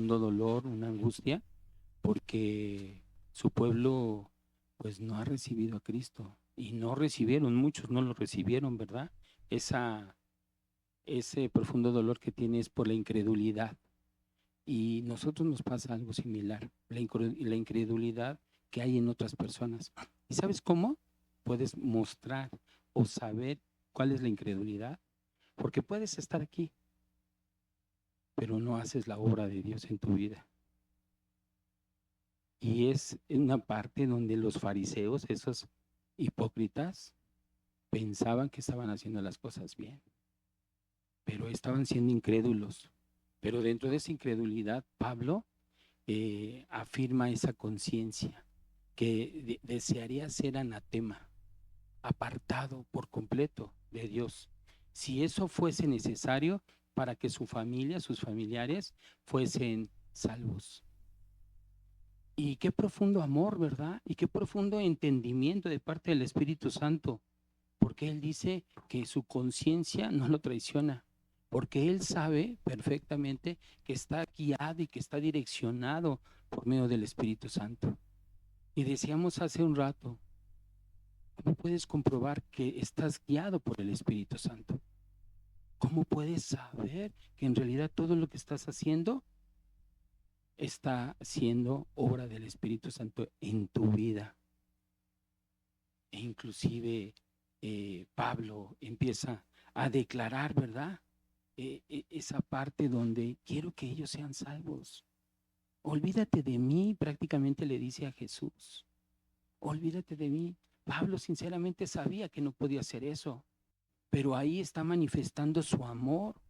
profundo dolor, una angustia, porque su pueblo pues no ha recibido a Cristo y no recibieron, muchos no lo recibieron, ¿verdad? Esa, ese profundo dolor que tiene es por la incredulidad. Y nosotros nos pasa algo similar, la incredulidad que hay en otras personas. ¿Y sabes cómo puedes mostrar o saber cuál es la incredulidad? Porque puedes estar aquí, pero no haces la obra de Dios en tu vida. Y es una parte donde los fariseos, esos hipócritas, pensaban que estaban haciendo las cosas bien, pero estaban siendo incrédulos. Pero dentro de esa incredulidad, Pablo afirma esa conciencia que desearía ser anatema, apartado por completo de Dios. Si eso fuese necesario para que su familia, sus familiares, fuesen salvos. Y qué profundo amor, ¿verdad? Y qué profundo entendimiento de parte del Espíritu Santo, porque Él dice que su conciencia no lo traiciona, porque Él sabe perfectamente que está guiado y que está direccionado por medio del Espíritu Santo. Y decíamos hace un rato, ¿cómo puedes comprobar que estás guiado por el Espíritu Santo? ¿Cómo puedes saber que en realidad todo lo que estás haciendo está siendo obra del Espíritu Santo en tu vida? E inclusive Pablo empieza a declarar, ¿verdad? Esa parte donde quiero que ellos sean salvos. Olvídate de mí, prácticamente le dice a Jesús. Olvídate de mí. Pablo sinceramente sabía que no podía hacer eso, pero ahí está manifestando su amor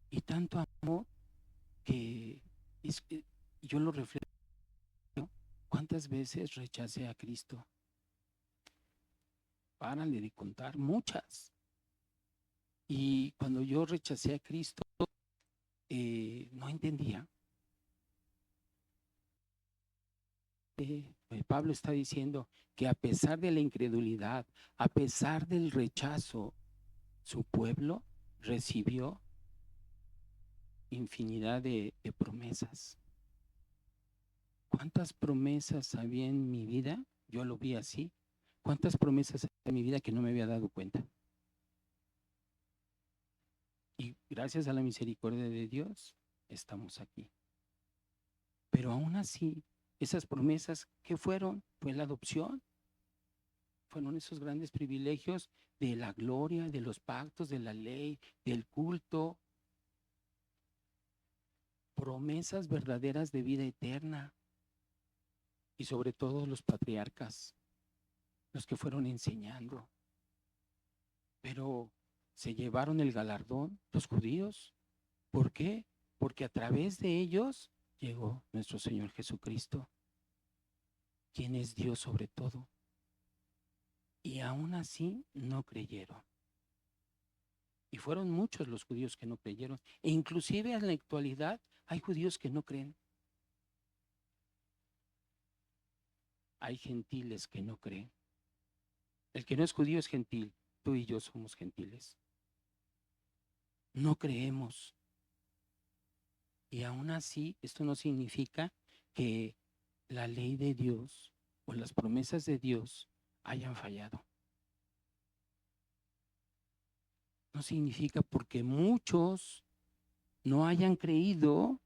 y tanto amor que es, yo lo reflejo. ¿Cuántas veces rechacé a Cristo? Párale de contar, muchas. Y cuando yo rechacé a Cristo, no entendía. Pablo está diciendo que a pesar de la incredulidad, a pesar del rechazo, su pueblo recibió infinidad de promesas. ¿Cuántas promesas había en mi vida? Yo lo vi así. ¿Cuántas promesas había en mi vida que no me había dado cuenta? Y gracias a la misericordia de Dios, estamos aquí. Pero aún así, esas promesas, ¿qué fueron? Fue la adopción. Fueron esos grandes privilegios de la gloria, de los pactos, de la ley, del culto. Promesas verdaderas de vida eterna. Y sobre todo los patriarcas, los que fueron enseñando. Pero se llevaron el galardón los judíos. ¿Por qué? Porque a través de ellos llegó nuestro Señor Jesucristo, quien es Dios sobre todo. Y aún así no creyeron. Y fueron muchos los judíos que no creyeron. E inclusive en la actualidad hay judíos que no creen. Hay gentiles que no creen. El que no es judío es gentil. Tú y yo somos gentiles. No creemos. Y aún así, esto no significa que la ley de Dios o las promesas de Dios hayan fallado. No significa porque muchos no hayan creído,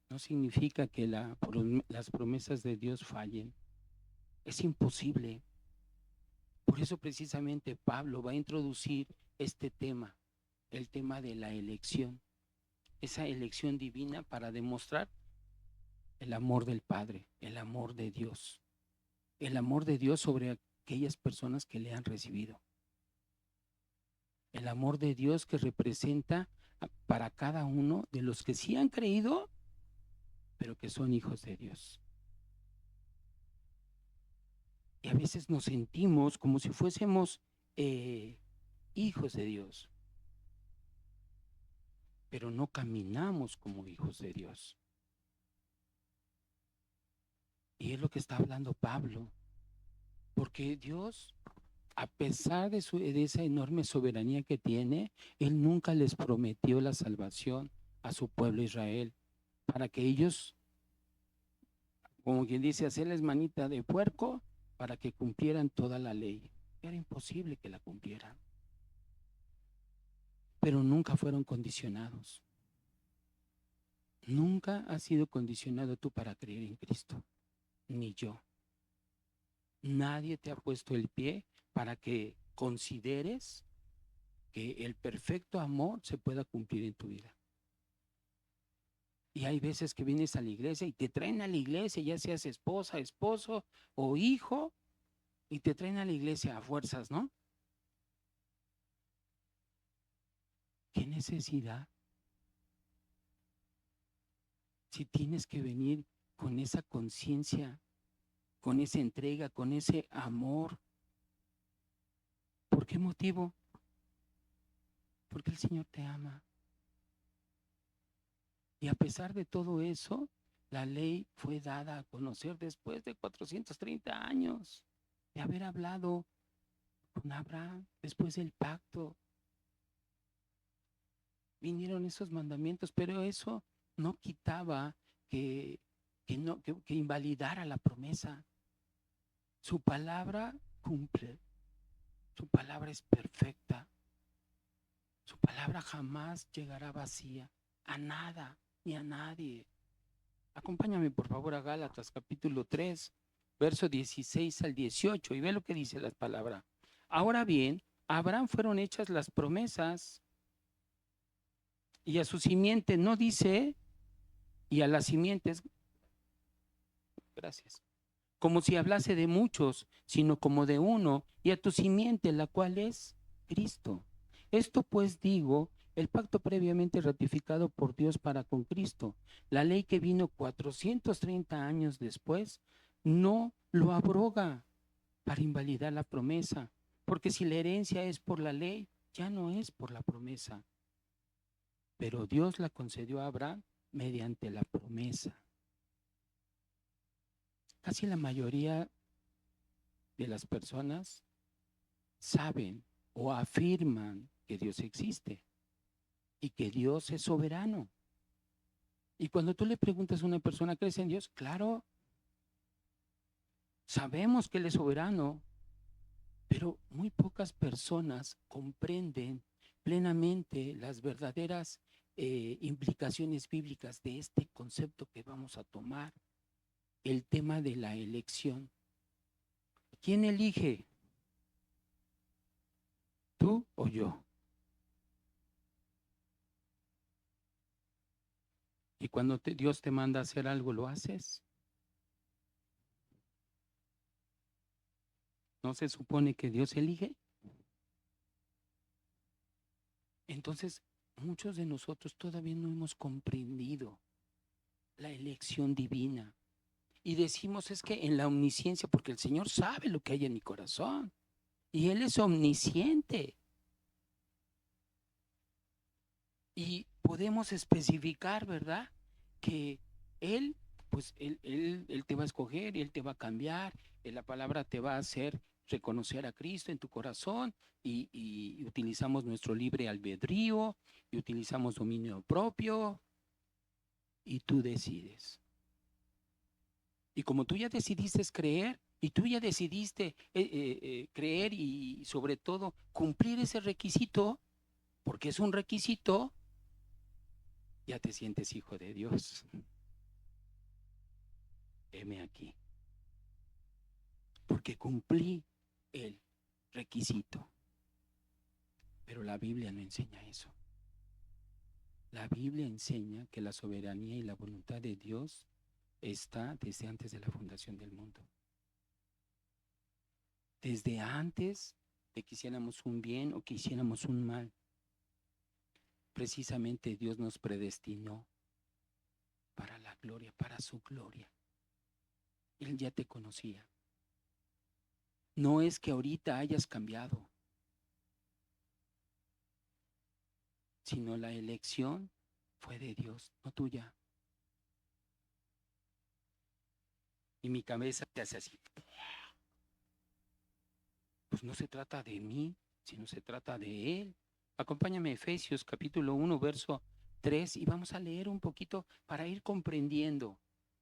no significa que las promesas de Dios fallen. Es imposible. Por eso precisamente Pablo va a introducir este tema, el tema de la elección, esa elección divina para demostrar el amor del Padre, el amor de Dios sobre aquellas personas que le han recibido. El amor de Dios que representa para cada uno de los que sí han creído, pero que son hijos de Dios. Y a veces nos sentimos como si fuésemos hijos de Dios, pero no caminamos como hijos de Dios. Y es lo que está hablando Pablo, porque Dios, a pesar de esa enorme soberanía que tiene, Él nunca les prometió la salvación a su pueblo Israel, para que ellos, como quien dice, hacerles manita de puerco para que cumplieran toda la ley. Era imposible que la cumplieran, pero nunca fueron condicionados. Nunca has sido condicionado tú para creer en Cristo, ni yo. Nadie te ha puesto el pie para que consideres que el perfecto amor se pueda cumplir en tu vida. Y hay veces que vienes a la iglesia y te traen a la iglesia, ya seas esposa, esposo o hijo, y te traen a la iglesia a fuerzas, ¿no? ¿Qué necesidad? Si tienes que venir con esa conciencia, con esa entrega, con ese amor. ¿Por qué motivo? Porque el Señor te ama. Y a pesar de todo eso, la ley fue dada a conocer después de 430 años de haber hablado con Abraham, después del pacto. Vinieron esos mandamientos, pero eso no quitaba que invalidara la promesa. Su palabra cumple, su palabra es perfecta, su palabra jamás llegará vacía a nada ni a nadie. Acompáñame por favor a Gálatas capítulo 3, verso 16 al 18 y ve lo que dice la palabra. Ahora bien, a Abraham fueron hechas las promesas y a su simiente no dice, y a las simientes, gracias, como si hablase de muchos, sino como de uno, y a tu simiente, la cual es Cristo. Esto pues digo, el pacto previamente ratificado por Dios para con Cristo, la ley que vino 430 años después, no lo abroga para invalidar la promesa, porque si la herencia es por la ley, ya no es por la promesa. Pero Dios la concedió a Abraham mediante la promesa. Casi la mayoría de las personas saben o afirman que Dios existe y que Dios es soberano. Y cuando tú le preguntas a una persona, ¿crees en Dios? Claro, sabemos que Él es soberano, pero muy pocas personas comprenden plenamente las verdaderas implicaciones bíblicas de este concepto que vamos a tomar, el tema de la elección. ¿Quién elige? ¿Tú o yo? Y cuando Dios te manda a hacer algo, ¿lo haces? ¿No se supone que Dios elige? Entonces, muchos de nosotros todavía no hemos comprendido la elección divina. Y decimos es que en la omnisciencia, porque el Señor sabe lo que hay en mi corazón. Y Él es omnisciente. Y podemos especificar, ¿verdad? Que Él, pues Él te va a escoger y Él te va a cambiar. La palabra te va a hacer reconocer a Cristo en tu corazón y utilizamos nuestro libre albedrío y utilizamos dominio propio y tú decides. Y como tú ya decidiste creer y tú ya decidiste creer y sobre todo cumplir ese requisito, porque es un requisito, ya te sientes hijo de Dios. Heme aquí. Porque cumplí el requisito. Pero la Biblia no enseña eso. La Biblia enseña que la soberanía y la voluntad de Dios está desde antes de la fundación del mundo. Desde antes de que hiciéramos un bien o que hiciéramos un mal. Precisamente Dios nos predestinó para la gloria, para su gloria. Él ya te conocía. No es que ahorita hayas cambiado, sino la elección fue de Dios, no tuya. Y mi cabeza te hace así. Pues no se trata de mí, sino se trata de Él. Acompáñame a Efesios capítulo 1, verso 3 y vamos a leer un poquito para ir comprendiendo,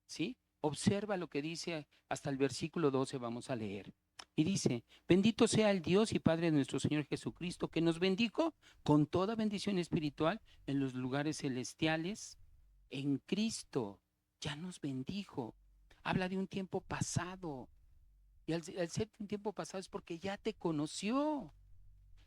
¿sí? Observa lo que dice hasta el versículo 12, vamos a leer. Y dice, bendito sea el Dios y Padre de nuestro Señor Jesucristo, que nos bendijo con toda bendición espiritual en los lugares celestiales en Cristo. Ya nos bendijo. Habla de un tiempo pasado. Y al ser un tiempo pasado es porque ya te conoció.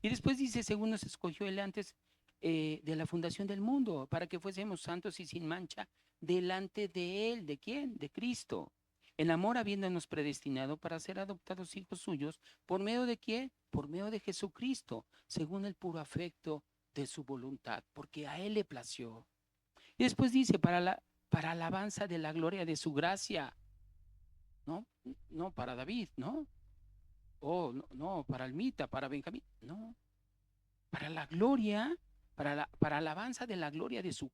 Y después dice, según nos escogió él antes de la fundación del mundo, para que fuésemos santos y sin mancha delante de él. ¿De quién? De Cristo. En amor habiéndonos predestinado para ser adoptados hijos suyos, ¿por medio de quién? Por medio de Jesucristo, según el puro afecto de su voluntad, porque a él le plació. Y después dice, para alabanza de la gloria de su gracia, ¿no? No para David, ¿no? Oh, no, no, para Almita, para Benjamín, no. Para la gloria, para alabanza de la gloria de su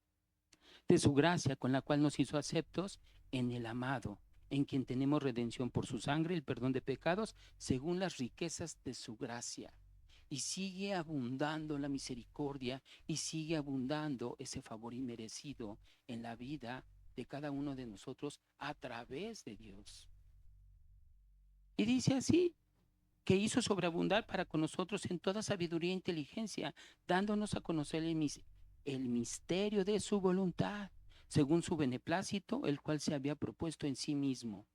gracia, con la cual nos hizo aceptos en el amado, en quien tenemos redención por su sangre, el perdón de pecados, según las riquezas de su gracia. Y sigue abundando la misericordia y sigue abundando ese favor inmerecido en la vida de cada uno de nosotros a través de Dios. Y dice así, que hizo sobreabundar para con nosotros en toda sabiduría e inteligencia, dándonos a conocer el misterio de su voluntad, según su beneplácito, el cual se había propuesto en sí mismo.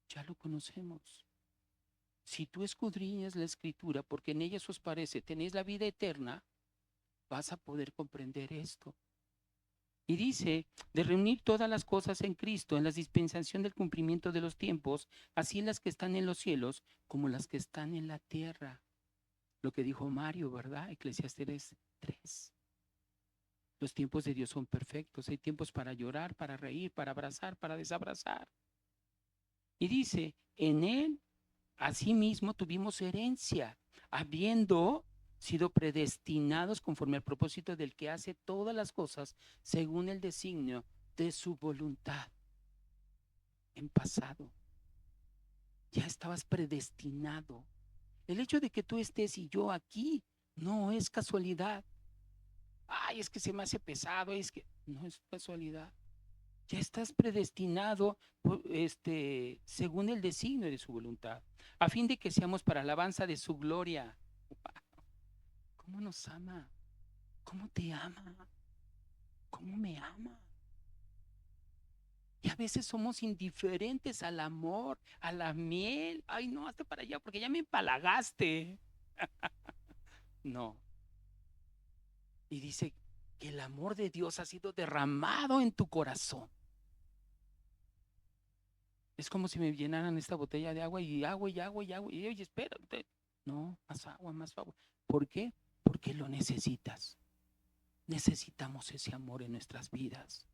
Ya lo conocemos. Si tú escudriñas la escritura, porque en ella os parece, tenéis la vida eterna, vas a poder comprender esto. Y dice, de reunir todas las cosas en Cristo, en la dispensación del cumplimiento de los tiempos, así las que están en los cielos como las que están en la tierra. Lo que dijo Mario, ¿verdad? Eclesiastés 3. Los tiempos de Dios son perfectos. Hay tiempos para llorar, para reír, para abrazar, para desabrazar. Y dice, en él, asimismo, tuvimos herencia, habiendo sido predestinados conforme al propósito del que hace todas las cosas según el designio de su voluntad. En pasado, ya estabas predestinado. El hecho de que tú estés y yo aquí no es casualidad. Ay, es que se me hace pesado, es que no es casualidad. Ya estás predestinado según el designio de su voluntad, a fin de que seamos para alabanza de su gloria. ¿Cómo nos ama? ¿Cómo te ama? ¿Cómo me ama? Y a veces somos indiferentes al amor, a la miel. Ay, no, hazte para allá porque ya me empalagaste. No. Y dice que el amor de Dios ha sido derramado en tu corazón. Es como si me llenaran esta botella de agua y agua y agua y agua. Y oye, espérate. No, más agua, más agua. ¿Por qué? Porque lo necesitas. Necesitamos ese amor en nuestras vidas.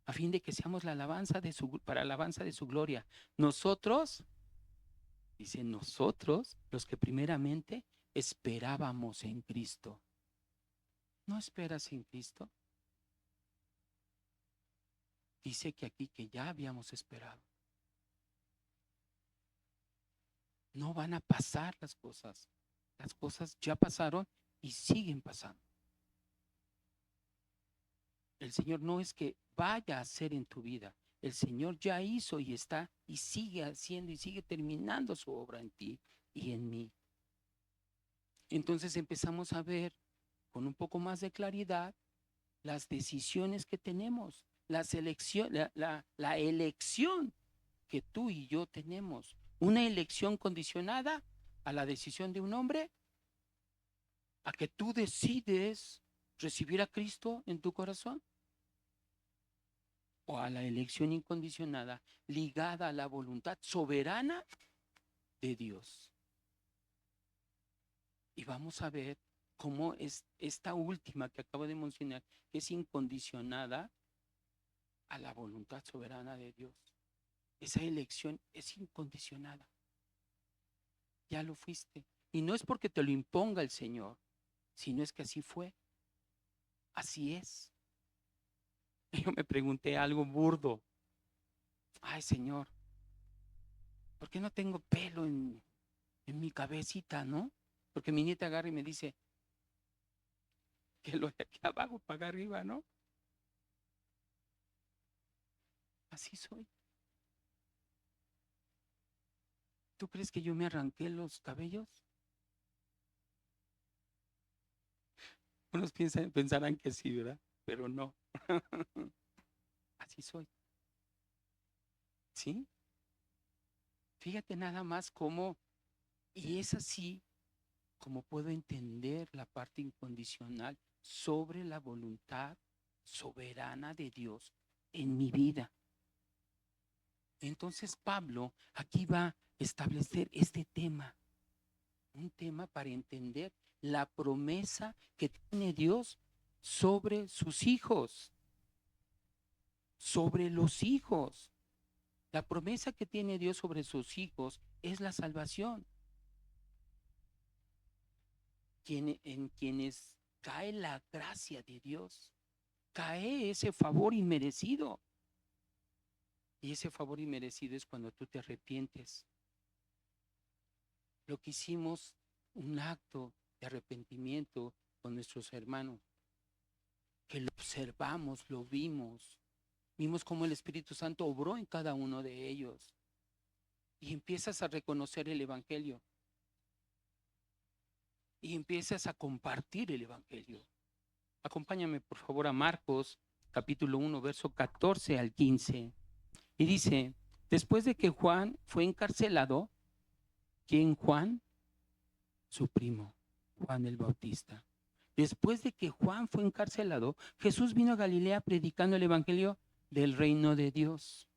A fin de que seamos la alabanza para alabanza de su gloria. Nosotros, dice nosotros, los que primeramente esperábamos en Cristo. ¿No esperas en Cristo? Dice que aquí que ya habíamos esperado. No van a pasar las cosas. Las cosas ya pasaron y siguen pasando. El Señor no es que vaya a hacer en tu vida. El Señor ya hizo y está y sigue haciendo y sigue terminando su obra en ti y en mí. Entonces empezamos a ver con un poco más de claridad las decisiones que tenemos, la elección que tú y yo tenemos. Una elección condicionada a la decisión de un hombre, a que tú decides recibir a Cristo en tu corazón, o a la elección incondicionada ligada a la voluntad soberana de Dios. Y vamos a ver cómo es esta última que acabo de mencionar, que es incondicionada a la voluntad soberana de Dios. Esa elección es incondicionada. Ya lo fuiste. Y no es porque te lo imponga el Señor, sino es que así fue. Así es. Yo me pregunté algo burdo. Ay, Señor, ¿por qué no tengo pelo en mi cabecita, no? Porque mi nieta agarra y me dice que lo de aquí abajo para acá arriba, ¿no? Así soy. ¿Tú crees que yo me arranqué los cabellos? Unos pensarán que sí, ¿verdad? Pero no. Así soy. ¿Sí? Fíjate nada más cómo, y es así como puedo entender la parte incondicional sobre la voluntad soberana de Dios en mi vida. Entonces Pablo aquí va a establecer este tema, un tema para entender la promesa que tiene Dios sobre sus hijos, sobre los hijos. La promesa que tiene Dios sobre sus hijos es la salvación. En quienes cae la gracia de Dios, cae ese favor inmerecido. Y ese favor inmerecido es cuando tú te arrepientes. Lo que hicimos, un acto de arrepentimiento con nuestros hermanos, que lo observamos, lo vimos cómo el Espíritu Santo obró en cada uno de ellos. Y empiezas a reconocer el Evangelio. Y empiezas a compartir el Evangelio. Acompáñame por favor a Marcos capítulo 1, verso 14 al 15. Y dice, después de que Juan fue encarcelado, ¿quién Juan? Su primo, Juan el Bautista. Después de que Juan fue encarcelado, Jesús vino a Galilea predicando el Evangelio del reino de Dios.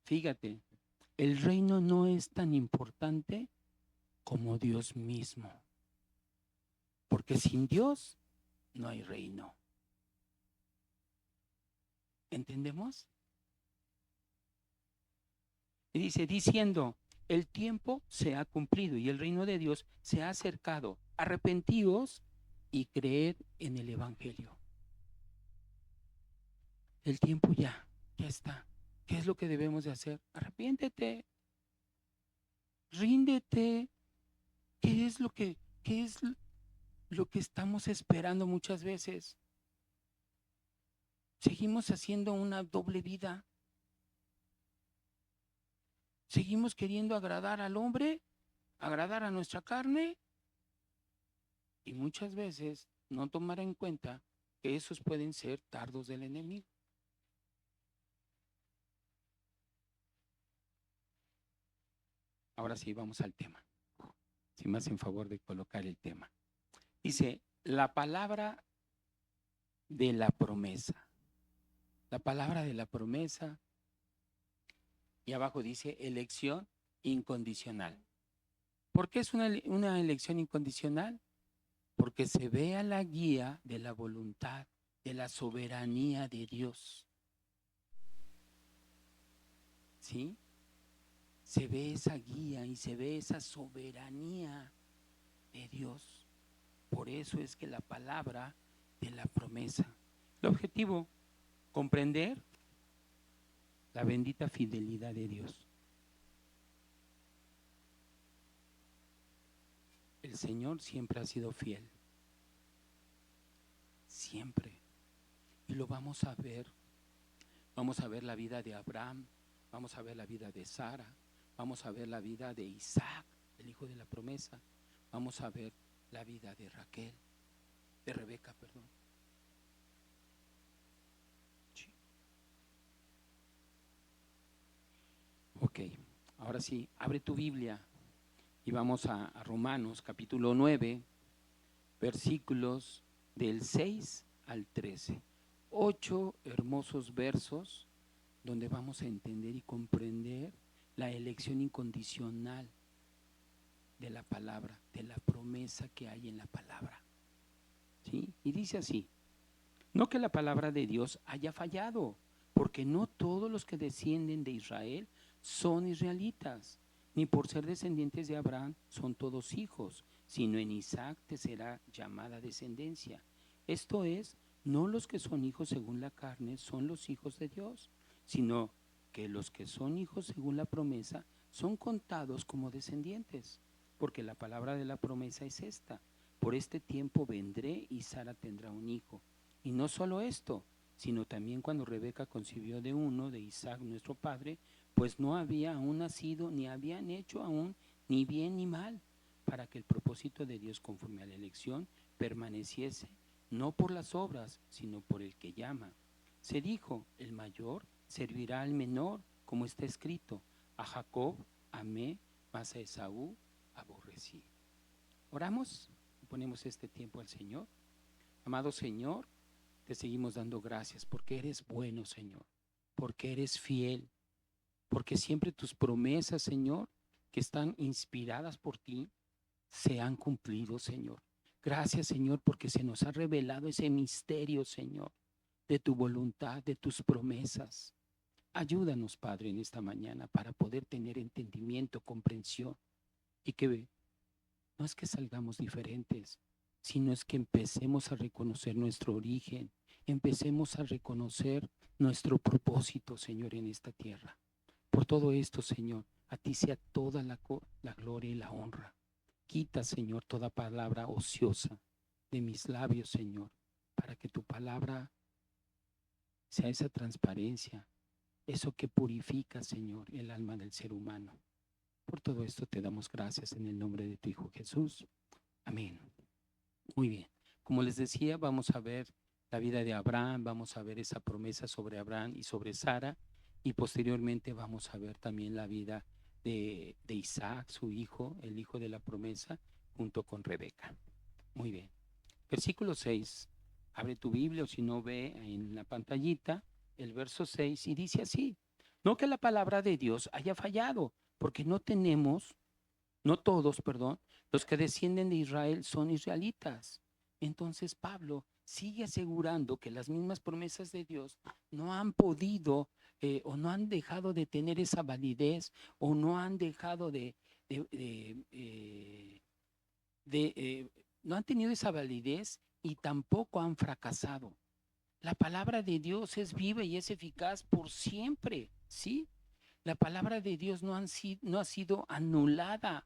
Fíjate, el reino no es tan importante como Dios mismo. Porque sin Dios no hay reino. ¿Entendemos? Y dice, diciendo, el tiempo se ha cumplido y el reino de Dios se ha acercado. Arrepentíos y creed en el Evangelio. El tiempo ya está. ¿Qué es lo que debemos de hacer? Arrepiéntete, ríndete. ¿Qué es lo que estamos esperando muchas veces? Seguimos haciendo una doble vida. Seguimos queriendo agradar al hombre, agradar a nuestra carne y muchas veces no tomar en cuenta que esos pueden ser dardos del enemigo. Ahora sí, vamos al tema. Si me hacen favor de colocar el tema. Dice, la palabra de la promesa. La palabra de la promesa. Y abajo dice, elección incondicional. ¿Por qué es una elección incondicional? Porque se ve a la guía de la voluntad, de la soberanía de Dios. ¿Sí? Se ve esa guía y se ve esa soberanía de Dios. Por eso es que la palabra de la promesa. El objetivo, comprender la bendita fidelidad de Dios. El Señor siempre ha sido fiel. Siempre. Y lo vamos a ver. Vamos a ver la vida de Abraham. Vamos a ver la vida de Sara. Vamos a ver la vida de Isaac, el hijo de la promesa. Vamos a ver la vida de Raquel, de Rebeca, perdón. Sí. Ok, ahora sí, abre tu Biblia y vamos a Romanos capítulo 9, versículos del 6 al 13. 8 hermosos versos donde vamos a entender y comprender la elección incondicional de la palabra, de la promesa que hay en la palabra. ¿Sí? Y dice así, no que la palabra de Dios haya fallado, porque no todos los que descienden de Israel son israelitas, ni por ser descendientes de Abraham son todos hijos, sino en Isaac te será llamada descendencia. Esto es, no los que son hijos según la carne son los hijos de Dios, sino que los que son hijos según la promesa son contados como descendientes, porque la palabra de la promesa es esta: Por este tiempo vendré y Sara tendrá un hijo. Y no solo esto, sino también cuando Rebeca concibió de uno, de Isaac nuestro padre, pues no había aún nacido, ni habían hecho aún ni bien ni mal, para que el propósito de Dios conforme a la elección permaneciese, no por las obras, sino por el que llama. Se dijo, el mayor servirá al menor, como está escrito, a Jacob amé, mas a Esaú aborrecí. Oramos y ponemos este tiempo al Señor. Amado Señor, te seguimos dando gracias porque eres bueno, Señor, porque eres fiel, porque siempre tus promesas, Señor, que están inspiradas por ti, se han cumplido, Señor. Gracias, Señor, porque se nos ha revelado ese misterio, Señor, de tu voluntad, de tus promesas. Ayúdanos, Padre, en esta mañana para poder tener entendimiento, comprensión y que no es que salgamos diferentes, sino es que empecemos a reconocer nuestro origen, empecemos a reconocer nuestro propósito, Señor, en esta tierra. Por todo esto, Señor, a ti sea toda la gloria y la honra. Quita, Señor, toda palabra ociosa de mis labios, Señor, para que tu palabra sea esa transparencia, eso que purifica, Señor, el alma del ser humano. Por todo esto te damos gracias en el nombre de tu Hijo Jesús. Amén. Muy bien. Como les decía, vamos a ver la vida de Abraham, vamos a ver esa promesa sobre Abraham y sobre Sara, y posteriormente vamos a ver también la vida de Isaac, su hijo, el hijo de la promesa, junto con Rebeca. Muy bien. Versículo 6. Abre tu Biblia o si no ve en la pantallita el verso 6 y dice así: no que la palabra de Dios haya fallado, porque no todos, perdón, los que descienden de Israel son israelitas. Entonces Pablo sigue asegurando que las mismas promesas de Dios no han podido o no han dejado de tener esa validez o no han dejado de no han tenido esa validez y tampoco han fracasado. La palabra de Dios es viva y es eficaz por siempre, ¿sí? La palabra de Dios no ha sido anulada,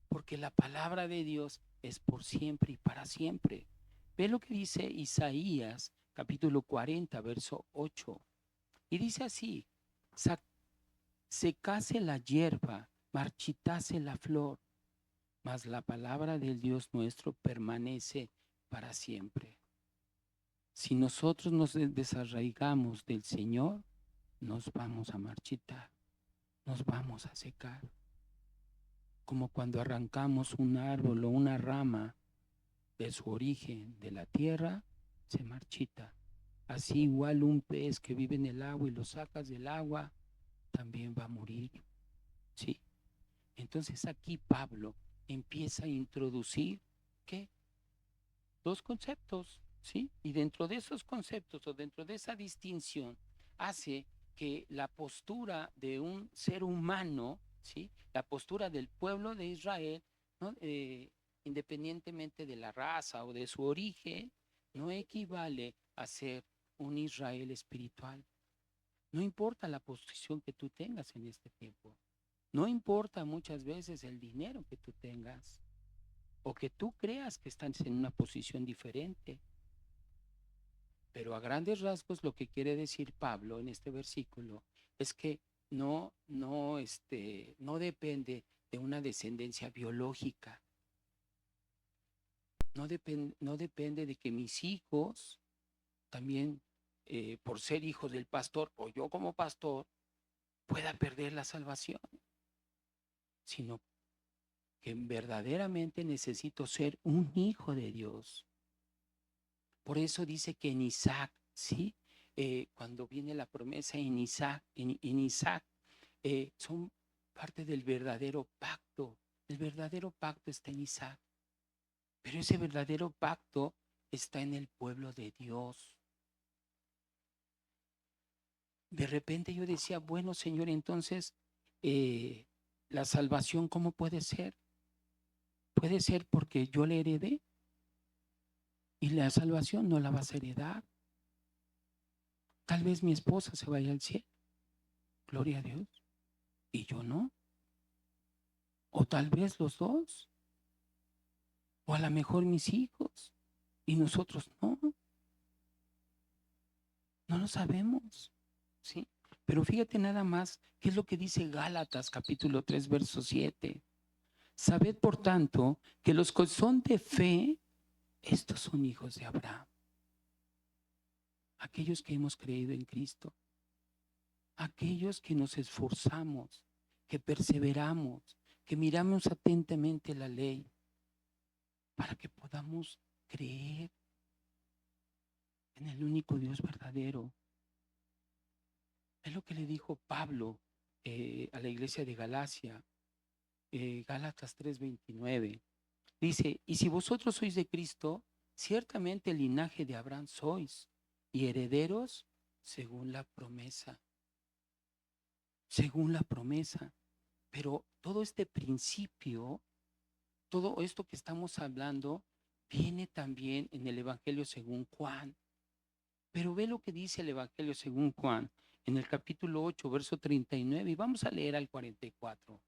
porque la palabra de Dios es por siempre y para siempre. Ve lo que dice Isaías, capítulo 40, verso 8. Y dice así: secase la hierba, marchitase la flor, mas la palabra del Dios nuestro permanece para siempre. Si nosotros nos desarraigamos del Señor, nos vamos a marchitar, nos vamos a secar. Como cuando arrancamos un árbol o una rama de su origen, de la tierra, se marchita. Así igual un pez que vive en el agua y lo sacas del agua, también va a morir. ¿Sí? Entonces aquí Pablo empieza a introducir, ¿qué? Dos conceptos, ¿sí? Y dentro de esos conceptos o dentro de esa distinción hace que la postura de un ser humano, ¿sí? La postura del pueblo de Israel, ¿no? Independientemente de la raza o de su origen, no equivale a ser un Israel espiritual. No importa la posición que tú tengas en este tiempo. No importa muchas veces el dinero que tú tengas o que tú creas que estás en una posición diferente. Pero a grandes rasgos lo que quiere decir Pablo en este versículo es que no depende de una descendencia biológica. No depende de que mis hijos también, por ser hijos del pastor o yo como pastor, pueda perder la salvación, sino que verdaderamente necesito ser un hijo de Dios. Por eso dice que en Isaac, ¿sí? Cuando viene la promesa en Isaac, son parte del verdadero pacto. El verdadero pacto está en Isaac. Pero ese verdadero pacto está en el pueblo de Dios. De repente yo decía, bueno, Señor, entonces, la salvación, ¿cómo puede ser? Puede ser porque yo le heredé y la salvación no la vas a heredar. Tal vez mi esposa se vaya al cielo, gloria a Dios, y yo no. O tal vez los dos. O a lo mejor mis hijos. Y nosotros no lo sabemos. ¿Sí? Pero fíjate nada más, ¿qué es lo que dice Gálatas capítulo 3 verso 7? Sabed por tanto que los que son de fe, estos son hijos de Abraham. Aquellos que hemos creído en Cristo, aquellos que nos esforzamos, que perseveramos, que miramos atentamente la ley, para que podamos creer en el único Dios verdadero. Es lo que le dijo Pablo a la iglesia de Galacia, Gálatas 3:29. Dice, y si vosotros sois de Cristo, ciertamente el linaje de Abraham sois, y herederos según la promesa. Según la promesa. Pero todo este principio, todo esto que estamos hablando, viene también en el Evangelio según Juan. Pero ve lo que dice el Evangelio según Juan en el capítulo 8, verso 39, y vamos a leer al 44.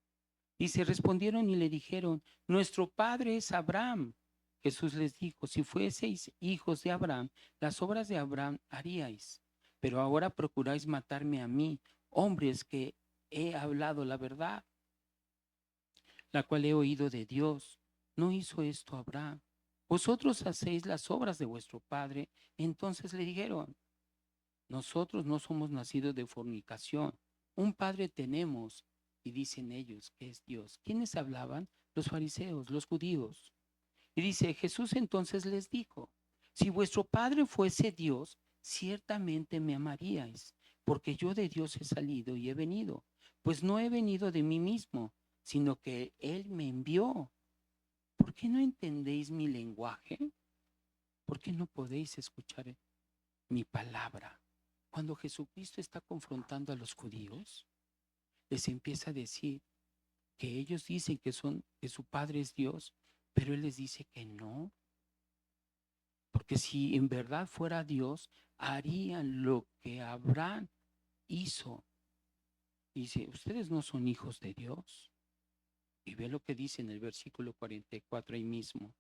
Dice, respondieron y le dijeron, nuestro padre es Abraham. Jesús les dijo, si fueseis hijos de Abraham, las obras de Abraham haríais. Pero ahora procuráis matarme a mí, hombres que he hablado la verdad, la cual he oído de Dios. ¿No hizo esto Abraham? Vosotros hacéis las obras de vuestro padre. Entonces le dijeron, nosotros no somos nacidos de fornicación. Un padre tenemos, y dicen ellos que es Dios. ¿Quiénes hablaban? Los fariseos, los judíos. Y dice, Jesús entonces les dijo, si vuestro padre fuese Dios, ciertamente me amaríais, porque yo de Dios he salido y he venido. Pues no he venido de mí mismo, sino que Él me envió. ¿Por qué no entendéis mi lenguaje? ¿Por qué no podéis escuchar mi palabra? Cuando Jesucristo está confrontando a los judíos, les empieza a decir que ellos dicen que su padre es Dios, pero Él les dice que no, porque si en verdad fuera Dios, harían lo que Abraham hizo. Dice, ustedes no son hijos de Dios. Y ve lo que dice en el versículo 44 ahí mismo.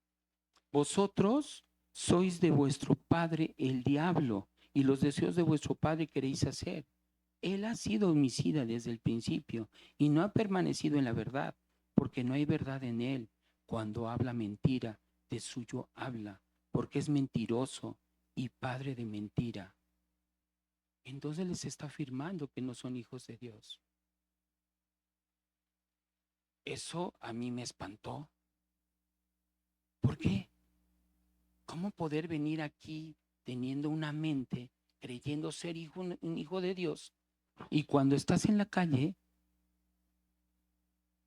Vosotros sois de vuestro padre el diablo, y los deseos de vuestro padre queréis hacer. Él ha sido homicida desde el principio y no ha permanecido en la verdad, porque no hay verdad en él. Cuando habla mentira, de suyo habla, porque es mentiroso y padre de mentira. Entonces les está afirmando que no son hijos de Dios. Eso a mí me espantó. ¿Por qué? ¿Cómo poder venir aquí teniendo una mente, creyendo ser un hijo de Dios, y cuando estás en la calle,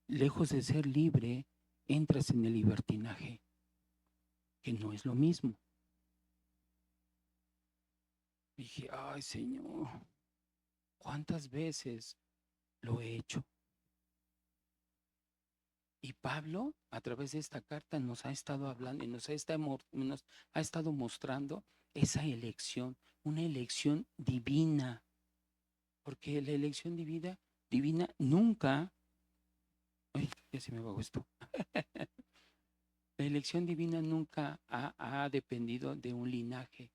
lejos de ser libre, entras en el libertinaje, que no es lo mismo? Dije, ay Señor, ¿cuántas veces lo he hecho? Y Pablo, a través de esta carta, nos ha estado hablando y nos ha estado mostrando esa elección, una elección divina, porque la elección divina nunca, ay, ya se me bajó esto. La elección divina nunca ha dependido de un linaje,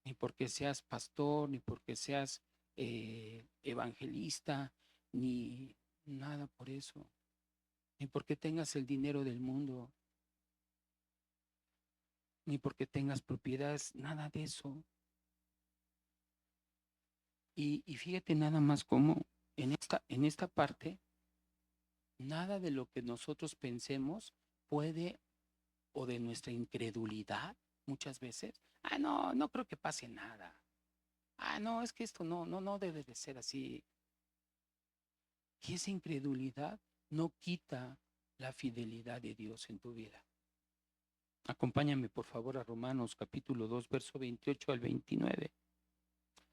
ni porque seas pastor, ni porque seas evangelista, ni nada por eso, ni porque tengas el dinero del mundo, ni porque tengas propiedades, nada de eso. Y fíjate nada más cómo en esta parte, nada de lo que nosotros pensemos puede, o de nuestra incredulidad muchas veces, no, no creo que pase nada. No, es que esto no debe de ser así. Y esa incredulidad no quita la fidelidad de Dios en tu vida. Acompáñame por favor a Romanos capítulo 2, verso 28 al 29.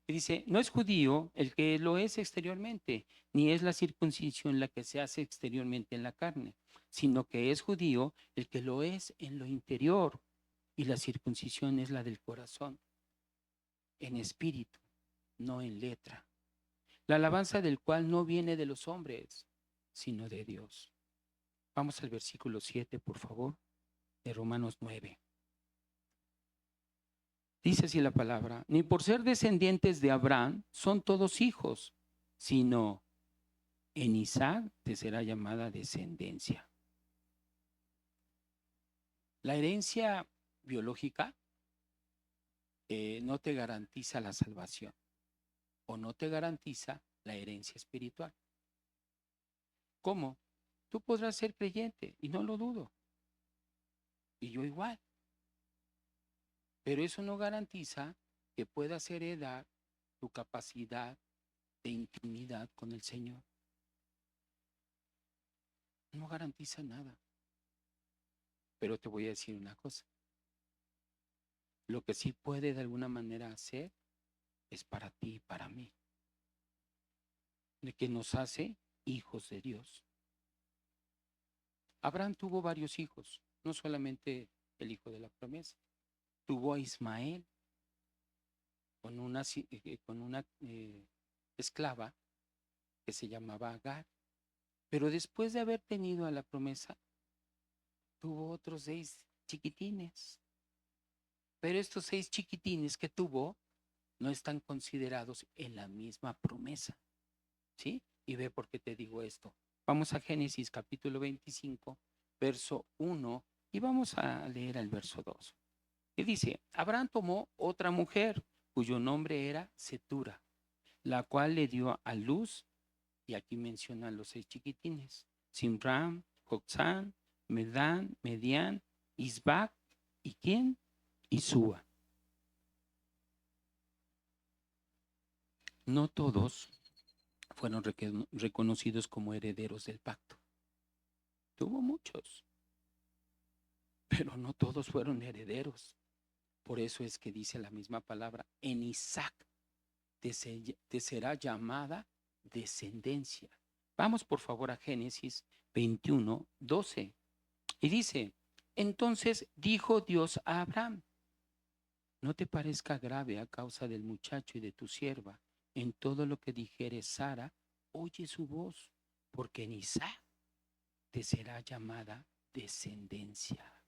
Y dice, no es judío el que lo es exteriormente, ni es la circuncisión la que se hace exteriormente en la carne, sino que es judío el que lo es en lo interior, y la circuncisión es la del corazón, en espíritu, no en letra. La alabanza del cual no viene de los hombres, sino de Dios. Vamos al versículo 7, por favor. de Romanos 9. Dice así la palabra: ni por ser descendientes de Abraham son todos hijos, sino en Isaac te será llamada descendencia. La herencia biológica no te garantiza la salvación o no te garantiza la herencia espiritual. ¿Cómo? Tú podrás ser creyente y no lo dudo. Y yo igual. Pero eso no garantiza que puedas heredar tu capacidad de intimidad con el Señor. No garantiza nada. Pero te voy a decir una cosa. Lo que sí puede de alguna manera hacer es para ti y para mí. De que nos hace hijos de Dios. Abraham tuvo varios hijos, no solamente el hijo de la promesa. Tuvo a Ismael con una esclava que se llamaba Agar. Pero después de haber tenido a la promesa, tuvo otros 6 chiquitines. Pero estos 6 chiquitines que tuvo no están considerados en la misma promesa. ¿Sí? Y ve por qué te digo esto. Vamos a Génesis capítulo 25, verso 1, y vamos a leer el verso 2. Y dice: Abraham tomó otra mujer, cuyo nombre era Setura, la cual le dio a luz, y aquí mencionan los 6 chiquitines: Simram, Joksán, Medán, Medián, Isbac, ¿y quién? Y Súa. No todos fueron reconocidos como herederos del pacto. Tuvo muchos, pero no todos fueron herederos. Por eso es que dice la misma palabra: en Isaac te será llamada descendencia. Vamos por favor a Génesis 21, 12. Y dice: entonces dijo Dios a Abraham: no te parezca grave a causa del muchacho y de tu sierva. En todo lo que dijere Sara, oye su voz, porque en Isaac te será llamada descendencia.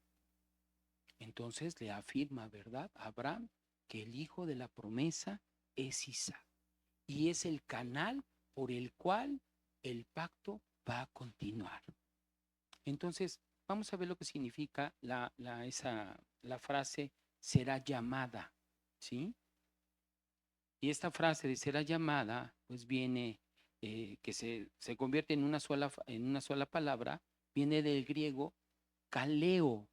Entonces le afirma, ¿verdad?, a Abraham que el hijo de la promesa es Isaac. Y es el canal por el cual el pacto va a continuar. Entonces, vamos a ver lo que significa la frase será llamada, ¿sí? Y esta frase de será llamada, pues viene, que se convierte en una sola palabra, viene del griego kaleo,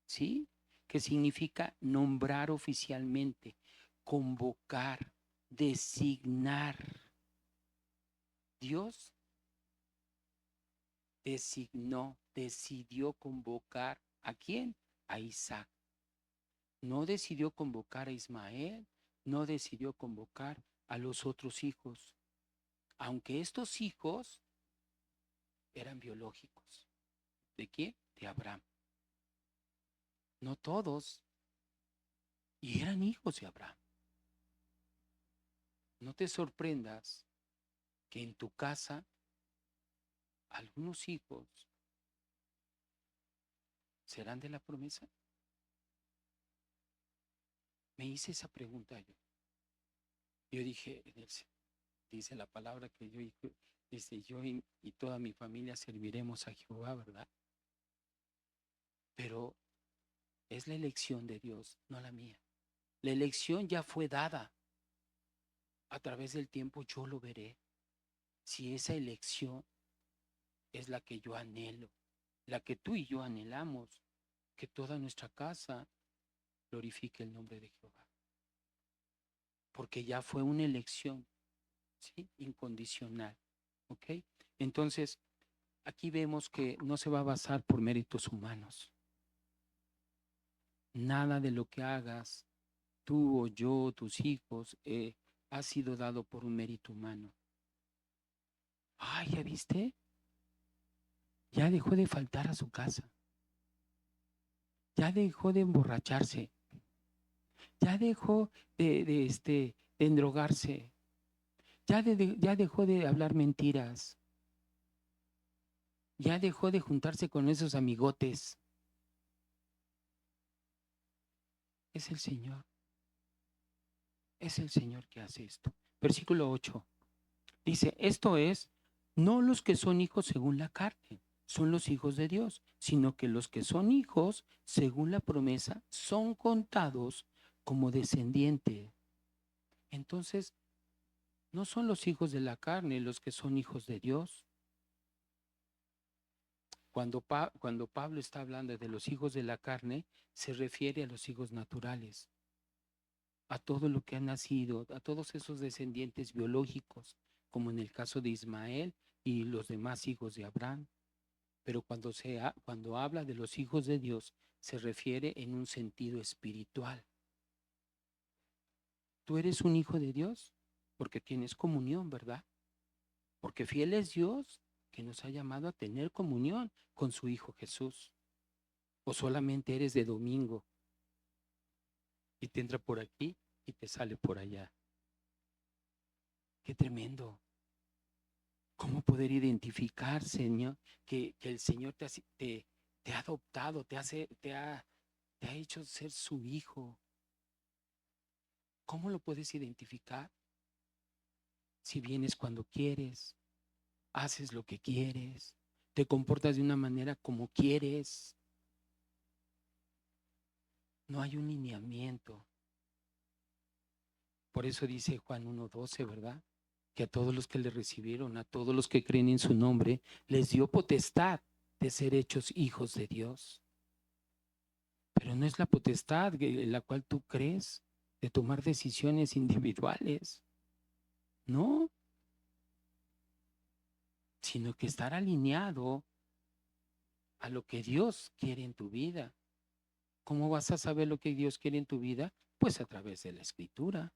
¿sí? Que significa nombrar oficialmente, convocar, designar. Dios decidió convocar ¿a quién? A Isaac. No decidió convocar a Ismael, no decidió convocar a los otros hijos, aunque estos hijos eran biológicos. ¿De quién? De Abraham. No todos, y eran hijos de Abraham. No te sorprendas que en tu casa algunos hijos serán de la promesa. Me hice esa pregunta yo. Yo dije, dice la palabra que yo y toda mi familia serviremos a Jehová, ¿verdad? Pero es la elección de Dios, no la mía. La elección ya fue dada. A través del tiempo yo lo veré. Si esa elección es la que yo anhelo, la que tú y yo anhelamos, que toda nuestra casa glorifique el nombre de Jehová. Porque ya fue una elección, ¿sí?, incondicional. ¿Ok? Entonces, aquí vemos que no se va a basar por méritos humanos. Nada de lo que hagas, tú o yo, tus hijos, ha sido dado por un mérito humano. Ay, ¿ya viste? Ya dejó de faltar a su casa. Ya dejó de emborracharse. Ya dejó de endrogarse. Ya dejó de hablar mentiras. Ya dejó de juntarse con esos amigotes. Es el Señor. Es el Señor que hace esto. Versículo 8. Dice, esto es, no los que son hijos según la carne, son los hijos de Dios, sino que los que son hijos según la promesa son contados como descendientes. Entonces, no son los hijos de la carne los que son hijos de Dios. Cuando Pablo está hablando de los hijos de la carne, se refiere a los hijos naturales, a todo lo que ha nacido, a todos esos descendientes biológicos, como en el caso de Ismael y los demás hijos de Abraham. Pero cuando habla de los hijos de Dios, se refiere en un sentido espiritual. Tú eres un hijo de Dios porque tienes comunión, ¿verdad? Porque fiel es Dios que nos ha llamado a tener comunión con su Hijo Jesús. O solamente eres de domingo y te entra por aquí y te sale por allá. Qué tremendo. ¿Cómo poder identificar, Señor, que el Señor te ha adoptado, te ha hecho ser su hijo? ¿Cómo lo puedes identificar? Si vienes cuando quieres, haces lo que quieres, te comportas de una manera como quieres. No hay un lineamiento. Por eso dice Juan 1:12, ¿verdad? Que a todos los que le recibieron, a todos los que creen en su nombre, les dio potestad de ser hechos hijos de Dios. Pero no es la potestad en la cual tú crees de tomar decisiones individuales, no, sino que estar alineado a lo que Dios quiere en tu vida. ¿Cómo vas a saber lo que Dios quiere en tu vida? Pues a través de la Escritura,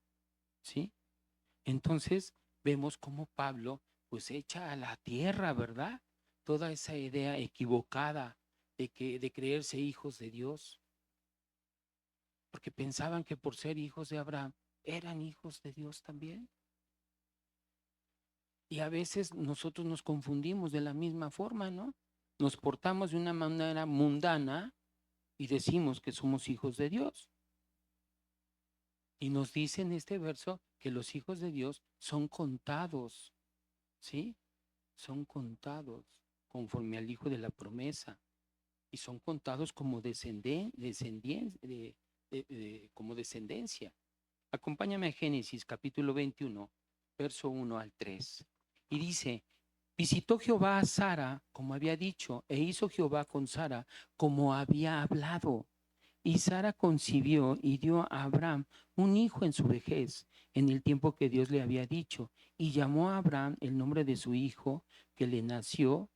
¿sí? Entonces vemos cómo Pablo pues echa a la tierra, ¿verdad? Toda esa idea equivocada de creerse hijos de Dios, porque pensaban que por ser hijos de Abraham eran hijos de Dios también. Y a veces nosotros nos confundimos de la misma forma, ¿no? Nos portamos de una manera mundana y decimos que somos hijos de Dios. Y nos dice en este verso que los hijos de Dios son contados, ¿sí? Son contados conforme al hijo de la promesa y son contados como como descendencia. Acompáñame a Génesis capítulo 21, verso 1 al 3. Y dice, visitó Jehová a Sara como había dicho, e hizo Jehová con Sara como había hablado. Y Sara concibió y dio a Abraham un hijo en su vejez, en el tiempo que Dios le había dicho, y llamó a Abraham el nombre de su hijo que le nació,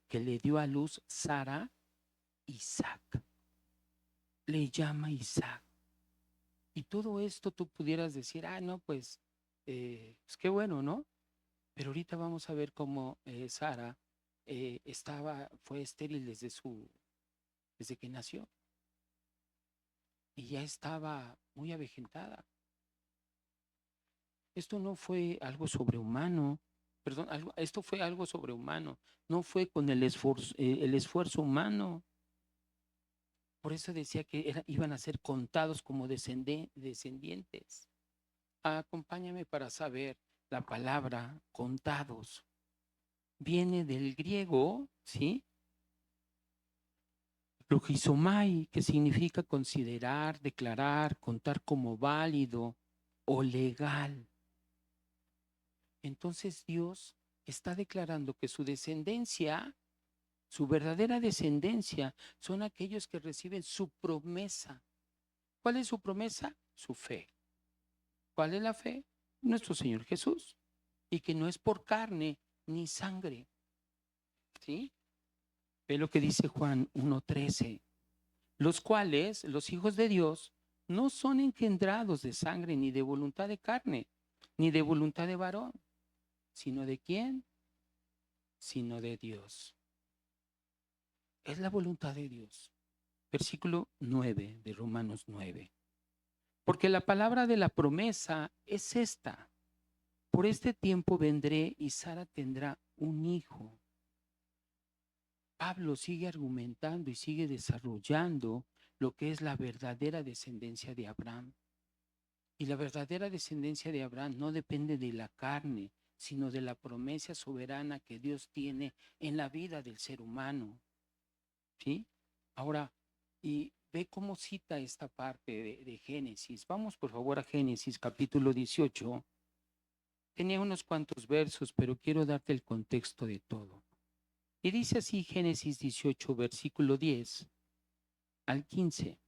que le dio a luz Sara, Isaac. Le llama Isaac. Y todo esto tú pudieras decir, no, pues qué bueno, ¿no? Pero ahorita vamos a ver cómo Sara fue estéril desde que nació. Y ya estaba muy avejentada. Esto no fue algo sobrehumano, perdón, esto fue algo sobrehumano, no fue con el esfuerzo humano. Por eso decía que iban a ser contados como descendientes. Acompáñame para saber la palabra contados. Viene del griego, ¿sí? Logizomai, que significa considerar, declarar, contar como válido o legal. Entonces Dios está declarando que su descendencia, su verdadera descendencia, son aquellos que reciben su promesa. ¿Cuál es su promesa? Su fe. ¿Cuál es la fe? Nuestro Señor Jesús. Y que no es por carne ni sangre. ¿Sí? Ve lo que dice Juan 1:13. Los cuales, los hijos de Dios, no son engendrados de sangre ni de voluntad de carne, ni de voluntad de varón, sino de quién, sino de Dios. Es la voluntad de Dios. Versículo 9 de Romanos 9. Porque la palabra de la promesa es esta: por este tiempo vendré y Sara tendrá un hijo. Pablo sigue argumentando y sigue desarrollando lo que es la verdadera descendencia de Abraham. Y la verdadera descendencia de Abraham no depende de la carne, sino de la promesa soberana que Dios tiene en la vida del ser humano. ¿Sí? Ahora, y ve cómo cita esta parte de Génesis. Vamos por favor a Génesis capítulo 18. Tenía unos cuantos versos, pero quiero darte el contexto de todo. Y dice así Génesis 18, versículo 10 al 15.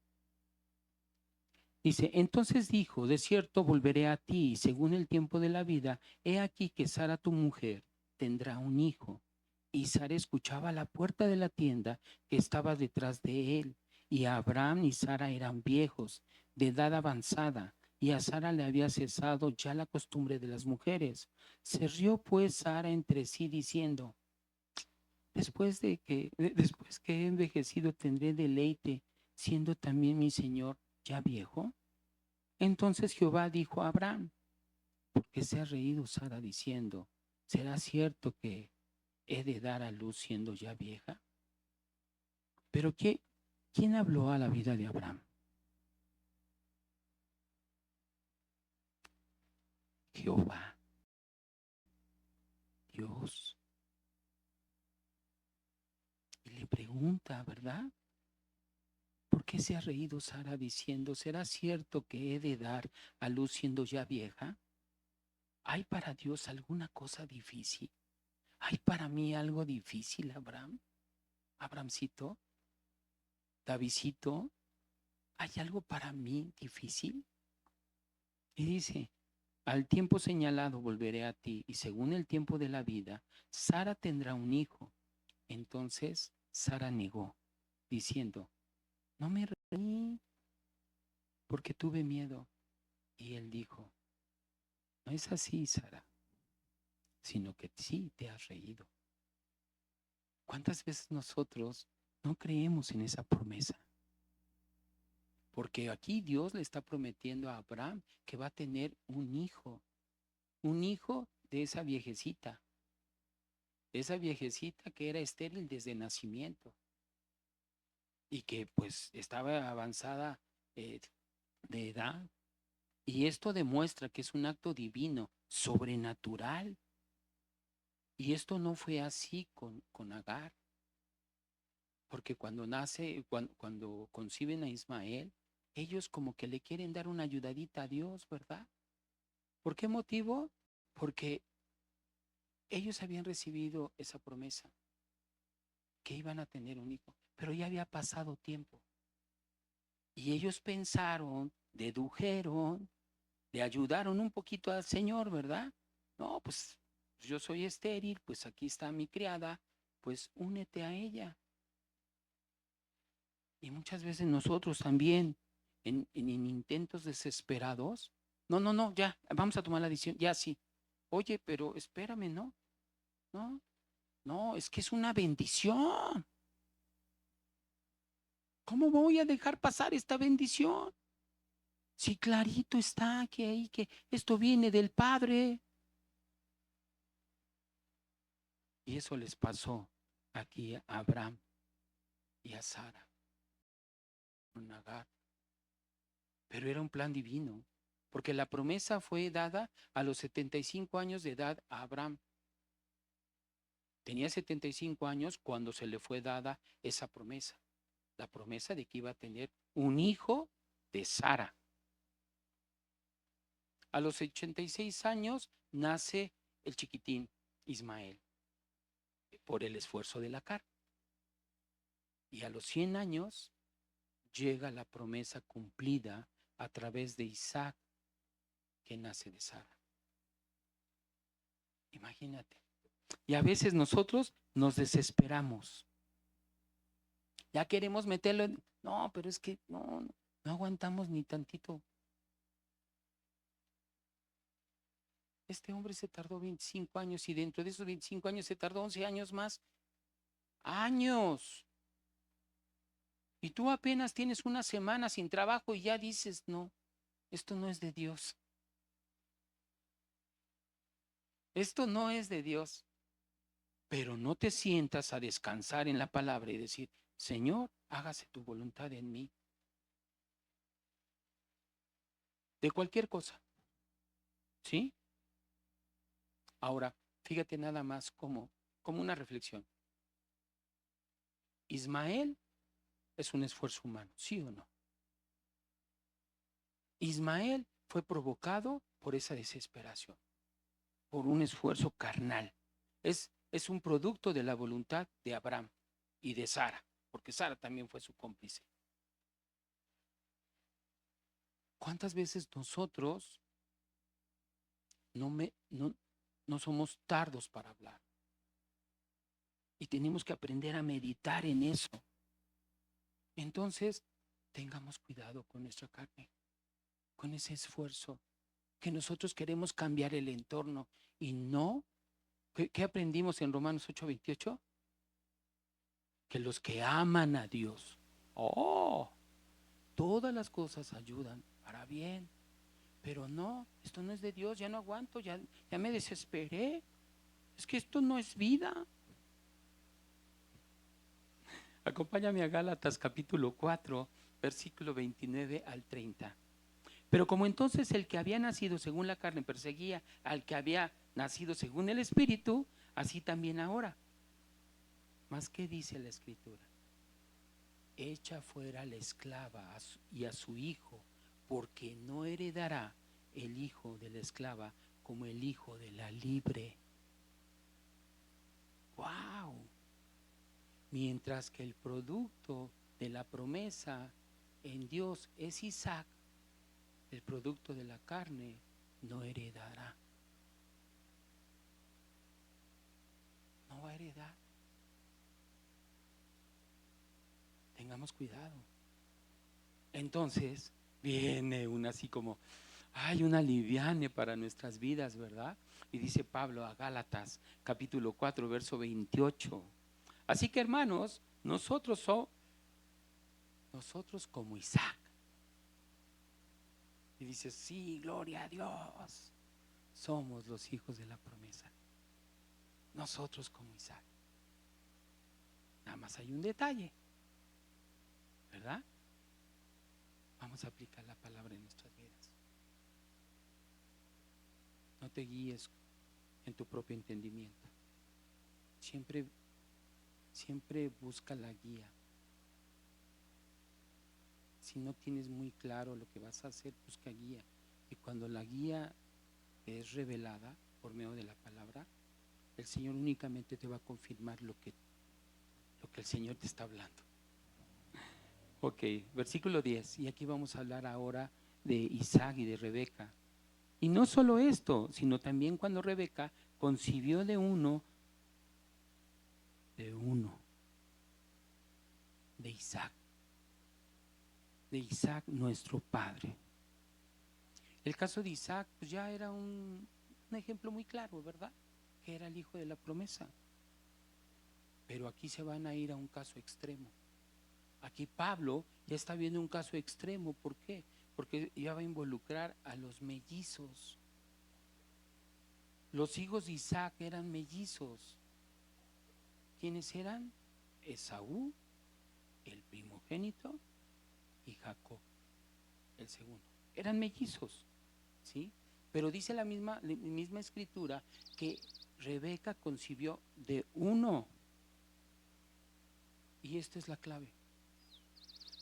Dice, entonces dijo, de cierto volveré a ti, y según el tiempo de la vida, he aquí que Sara tu mujer tendrá un hijo. Y Sara escuchaba a la puerta de la tienda que estaba detrás de él. Y Abraham y Sara eran viejos, de edad avanzada, y a Sara le había cesado ya la costumbre de las mujeres. Se rió pues Sara entre sí diciendo, después que he envejecido tendré deleite, siendo también mi señor ya viejo. Entonces Jehová dijo a Abraham, ¿por qué se ha reído Sara diciendo, ¿será cierto que he de dar a luz siendo ya vieja? Pero ¿quién habló a la vida de Abraham? Jehová, Dios. Y le pregunta, ¿verdad? ¿Por qué se ha reído Sara diciendo, ¿será cierto que he de dar a luz siendo ya vieja? ¿Hay para Dios alguna cosa difícil? ¿Hay para mí algo difícil, Abraham? Abrahamcito, Davidcito, ¿hay algo para mí difícil? Y dice, al tiempo señalado volveré a ti, y según el tiempo de la vida, Sara tendrá un hijo. Entonces Sara negó, diciendo, no me reí porque tuve miedo. Y él dijo, no es así, Sara, sino que sí te has reído. ¿Cuántas veces nosotros no creemos en esa promesa? Porque aquí Dios le está prometiendo a Abraham que va a tener un hijo de esa viejecita que era estéril desde nacimiento y que pues estaba avanzada eh, de edad. Y esto demuestra que es un acto divino, sobrenatural. Y esto no fue así con Agar, porque cuando conciben a Ismael, ellos como que le quieren dar una ayudadita a Dios, ¿verdad? ¿Por qué motivo? Porque ellos habían recibido esa promesa, que iban a tener un hijo, pero ya había pasado tiempo. Y ellos pensaron, dedujeron, le ayudaron un poquito al Señor, ¿verdad? No, pues yo soy estéril, pues aquí está mi criada, pues únete a ella. Y muchas veces nosotros también, en intentos desesperados, no, no, no, ya, vamos a tomar la decisión, ya sí. Oye, pero espérame, ¿no? No, no, es que es una bendición. ¿Cómo voy a dejar pasar esta bendición? Si clarito está que ahí que esto viene del Padre. Y eso les pasó aquí a Abraham y a Sara con Agar. Pero era un plan divino, porque la promesa fue dada a los 75 años de edad a Abraham. Tenía 75 años cuando se le fue dada esa promesa, la promesa de que iba a tener un hijo de Sara. A los 86 años nace el chiquitín Ismael por el esfuerzo de la carne. Y a los 100 años llega la promesa cumplida a través de Isaac, que nace de Sara. Imagínate. Y a veces nosotros nos desesperamos. Ya queremos meterlo en... No, pero es que no aguantamos ni tantito. Este hombre se tardó 25 años y dentro de esos 25 años se tardó 11 años más. ¡Años! Y tú apenas tienes una semana sin trabajo y ya dices, no, esto no es de Dios. Esto no es de Dios. Pero no te sientas a descansar en la palabra y decir, Señor, hágase tu voluntad en mí. de cualquier cosa. ¿Sí? Ahora, fíjate nada más como una reflexión. Ismael es un esfuerzo humano, ¿sí o no? Ismael fue provocado por esa desesperación, por un esfuerzo carnal. Es un producto de la voluntad de Abraham y de Sara, porque Sara también fue su cómplice. ¿Cuántas veces nosotros no somos tardos para hablar? Y tenemos que aprender a meditar en eso. Entonces, tengamos cuidado con nuestra carne, con ese esfuerzo, que nosotros queremos cambiar el entorno y no. ¿Qué aprendimos en Romanos 8:28? Que los que aman a Dios, todas las cosas ayudan para bien. Pero no, esto no es de Dios, ya no aguanto, ya me desesperé. Es que esto no es vida. Acompáñame a Gálatas capítulo 4, versículo 29 al 30. Pero como entonces el que había nacido según la carne perseguía al que había nacido según el Espíritu, así también ahora. ¿Mas qué dice la Escritura? Echa fuera a la esclava y a su hijo, porque no heredará el hijo de la esclava como el hijo de la libre. ¡Wow! Mientras que el producto de la promesa en Dios es Isaac, el producto de la carne no heredará. No va a heredar. Tengamos cuidado. Entonces viene una así como, hay una liviane para nuestras vidas, ¿verdad? Y dice Pablo a Gálatas capítulo 4 verso 28. Así que hermanos, nosotros como Isaac. Y dice, sí, gloria a Dios. Somos los hijos de la promesa. Nosotros como Isaac. Nada más hay un detalle, ¿verdad? Vamos a aplicar la palabra en nuestras vidas. No te guíes en tu propio entendimiento. Siempre busca la guía. Si no tienes muy claro lo que vas a hacer, busca guía. Y cuando la guía es revelada por medio de la palabra, el Señor únicamente te va a confirmar lo que el Señor te está hablando. Ok, versículo 10. Y aquí vamos a hablar ahora de Isaac y de Rebeca. Y no solo esto, sino también cuando Rebeca concibió de Isaac. De Isaac nuestro padre. El caso de Isaac pues ya era un ejemplo muy claro, ¿verdad? Que era el hijo de la promesa. Pero aquí se van a ir a un caso extremo. Aquí Pablo ya está viendo un caso extremo. ¿Por qué? Porque ya va a involucrar a los mellizos. Los hijos de Isaac eran mellizos. ¿Quiénes eran? Esaú, el primogénito, y Jacob, el segundo. Eran mellizos, ¿sí? Pero dice la misma escritura que Rebeca concibió de uno. Y esta es la clave.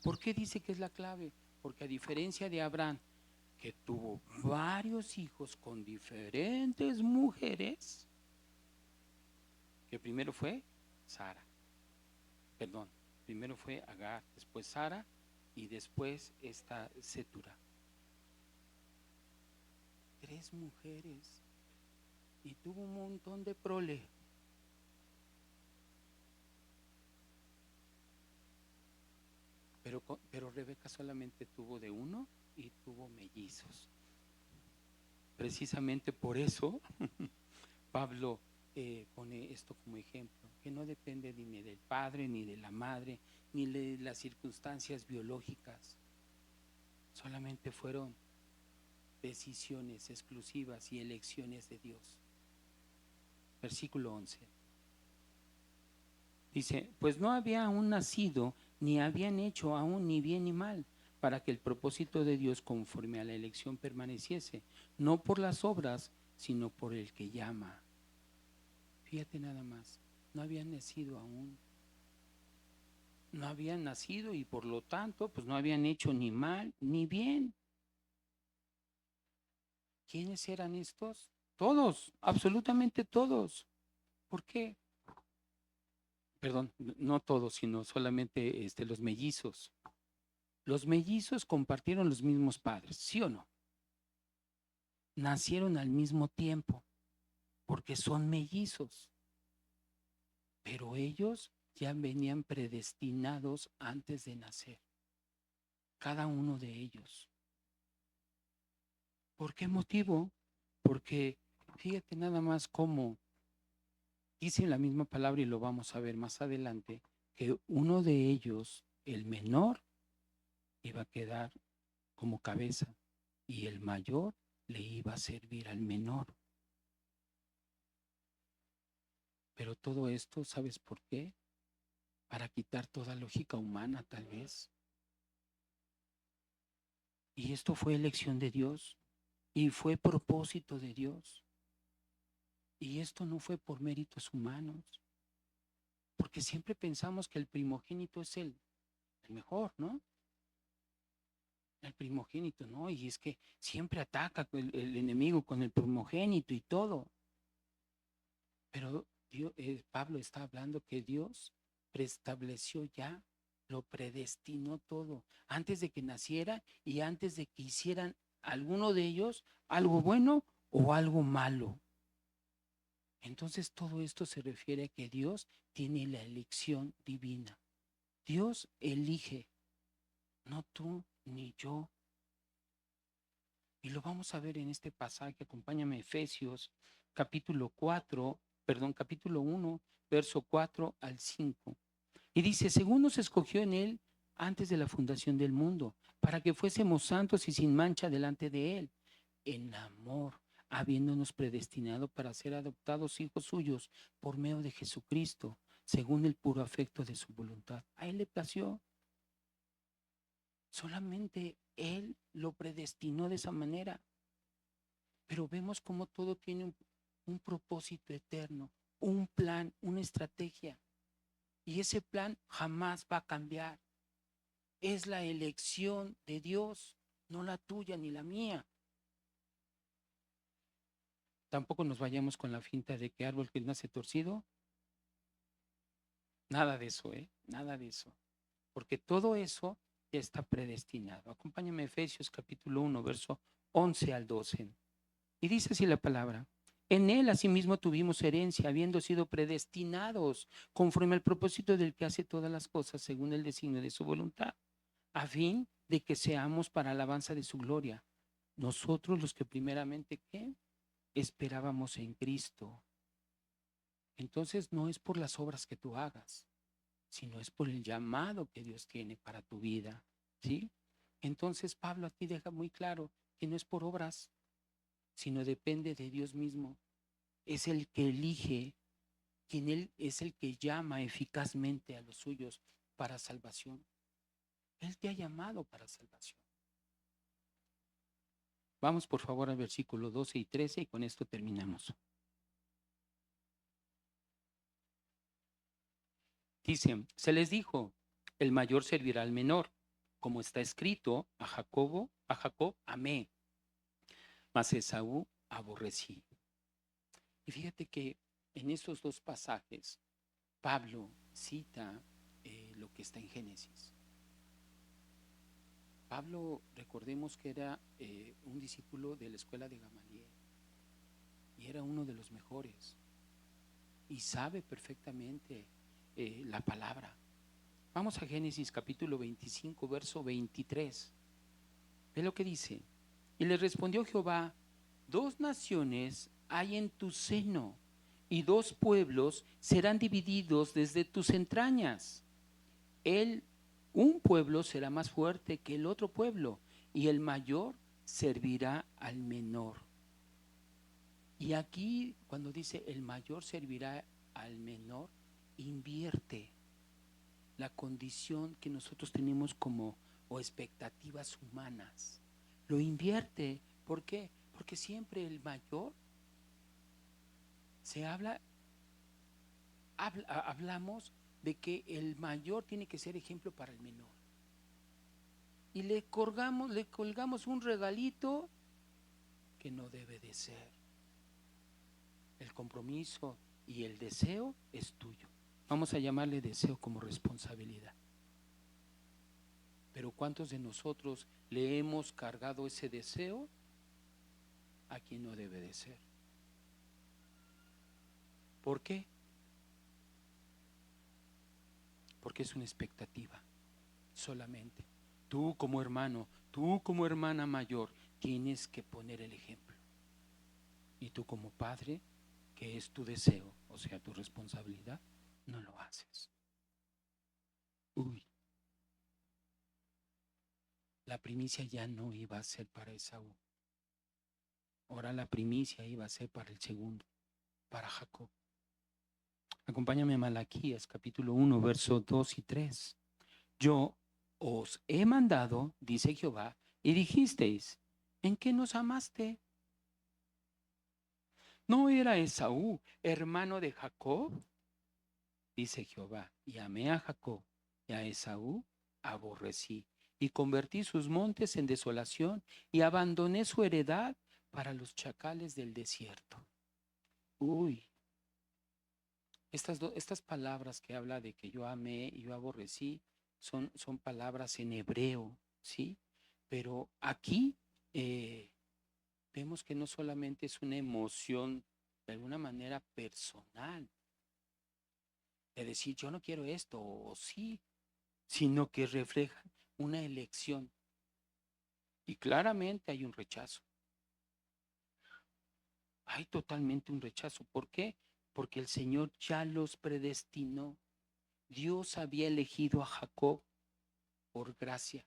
¿Por qué dice que es la clave? Porque a diferencia de Abraham, que tuvo varios hijos con diferentes mujeres, que primero fue Sara, perdón, primero fue Agar, después Sara y después esta Setura. 3 mujeres y tuvo un montón de prole. Pero Rebeca solamente tuvo de uno y tuvo mellizos. Precisamente por eso Pablo pone esto como ejemplo, que no depende ni del padre, ni de la madre, ni de las circunstancias biológicas. Solamente fueron decisiones exclusivas y elecciones de Dios. Versículo 11. Dice, pues no había aún nacido, ni habían hecho aún ni bien ni mal, para que el propósito de Dios conforme a la elección permaneciese, no por las obras, sino por el que llama. Fíjate nada más, no habían nacido aún, no habían nacido y por lo tanto, pues no habían hecho ni mal ni bien. ¿Quiénes eran estos? Todos, absolutamente todos. ¿Por qué? Perdón, no todos, sino solamente los mellizos. Los mellizos compartieron los mismos padres, ¿sí o no? Nacieron al mismo tiempo, porque son mellizos, pero ellos ya venían predestinados antes de nacer, cada uno de ellos. ¿Por qué motivo? Porque fíjate nada más cómo dice la misma palabra y lo vamos a ver más adelante, que uno de ellos, el menor, iba a quedar como cabeza y el mayor le iba a servir al menor. Pero todo esto, ¿sabes por qué? Para quitar toda lógica humana, tal vez. Y esto fue elección de Dios y fue propósito de Dios. Y esto no fue por méritos humanos, porque siempre pensamos que el primogénito es el mejor, ¿no? El primogénito, ¿no? Y es que siempre ataca el enemigo con el primogénito y todo. Pero Dios, Pablo está hablando que Dios preestableció ya, lo predestinó todo, antes de que naciera y antes de que hicieran alguno de ellos algo bueno o algo malo. Entonces todo esto se refiere a que Dios tiene la elección divina. Dios elige, no tú ni yo. Y lo vamos a ver en este pasaje. Acompáñame, Efesios capítulo 4, perdón, capítulo 1, verso 4 al 5. Y dice, según nos escogió en él antes de la fundación del mundo, para que fuésemos santos y sin mancha delante de él, en amor, habiéndonos predestinado para ser adoptados hijos suyos por medio de Jesucristo, según el puro afecto de su voluntad. A él le plació. Solamente él lo predestinó de esa manera. Pero vemos cómo todo tiene un propósito eterno, un plan, una estrategia. Y ese plan jamás va a cambiar. Es la elección de Dios, no la tuya ni la mía. Tampoco nos vayamos con la finta de que árbol que nace torcido. Nada de eso, nada de eso. Porque todo eso ya está predestinado. Acompáñame a Efesios capítulo 1, verso 11 al 12. Y dice así la palabra. En él asimismo tuvimos herencia, habiendo sido predestinados conforme al propósito del que hace todas las cosas según el designio de su voluntad, a fin de que seamos para alabanza de su gloria. Nosotros los que primeramente, ¿qué? Esperábamos en Cristo. Entonces no es por las obras que tú hagas, sino es por el llamado que Dios tiene para tu vida, ¿sí? Entonces Pablo aquí deja muy claro que no es por obras, sino depende de Dios mismo. Es el que elige, quien él es el que llama eficazmente a los suyos para salvación. Él te ha llamado para salvación. Vamos por favor al versículo 12 y 13 y con esto terminamos. Dice, se les dijo, el mayor servirá al menor, como está escrito, a Jacob amé, mas Esaú aborrecí. Y fíjate que en estos dos pasajes, Pablo cita lo que está en Génesis. Pablo, recordemos que era un discípulo de la escuela de Gamaliel y era uno de los mejores y sabe perfectamente la palabra. Vamos a Génesis capítulo 25, verso 23. Ve lo que dice. Y le respondió Jehová, dos naciones hay en tu seno y dos pueblos serán divididos desde tus entrañas. Un pueblo será más fuerte que el otro pueblo y el mayor servirá al menor. Y aquí cuando dice el mayor servirá al menor, invierte la condición que nosotros tenemos como o expectativas humanas. Lo invierte. ¿Por qué? Porque siempre el mayor se hablamos de que el mayor tiene que ser ejemplo para el menor. Y le colgamos un regalito que no debe de ser. El compromiso y el deseo es tuyo. Vamos a llamarle deseo como responsabilidad. Pero ¿cuántos de nosotros le hemos cargado ese deseo a quien no debe de ser? ¿Por qué? Porque es una expectativa solamente. Tú como hermano, tú como hermana mayor, tienes que poner el ejemplo. Y tú como padre, que es tu deseo, o sea, tu responsabilidad, no lo haces. Uy, la primicia ya no iba a ser para Esaú. Ahora la primicia iba a ser para el segundo, para Jacob. Acompáñame a Malaquías, capítulo 1, versos 2 y 3. Yo os he mandado, dice Jehová, y dijisteis, ¿en qué nos amaste? ¿No era Esaú hermano de Jacob? Dice Jehová, y amé a Jacob, y a Esaú aborrecí, y convertí sus montes en desolación, y abandoné su heredad para los chacales del desierto. Uy, estas palabras que habla de que yo amé y yo aborrecí son palabras en hebreo, ¿sí? Pero aquí vemos que no solamente es una emoción de alguna manera personal, de decir yo no quiero esto o sí, sino que refleja una elección. Y claramente hay un rechazo. Hay totalmente un rechazo. ¿Por qué? Porque el Señor ya los predestinó. Dios había elegido a Jacob por gracia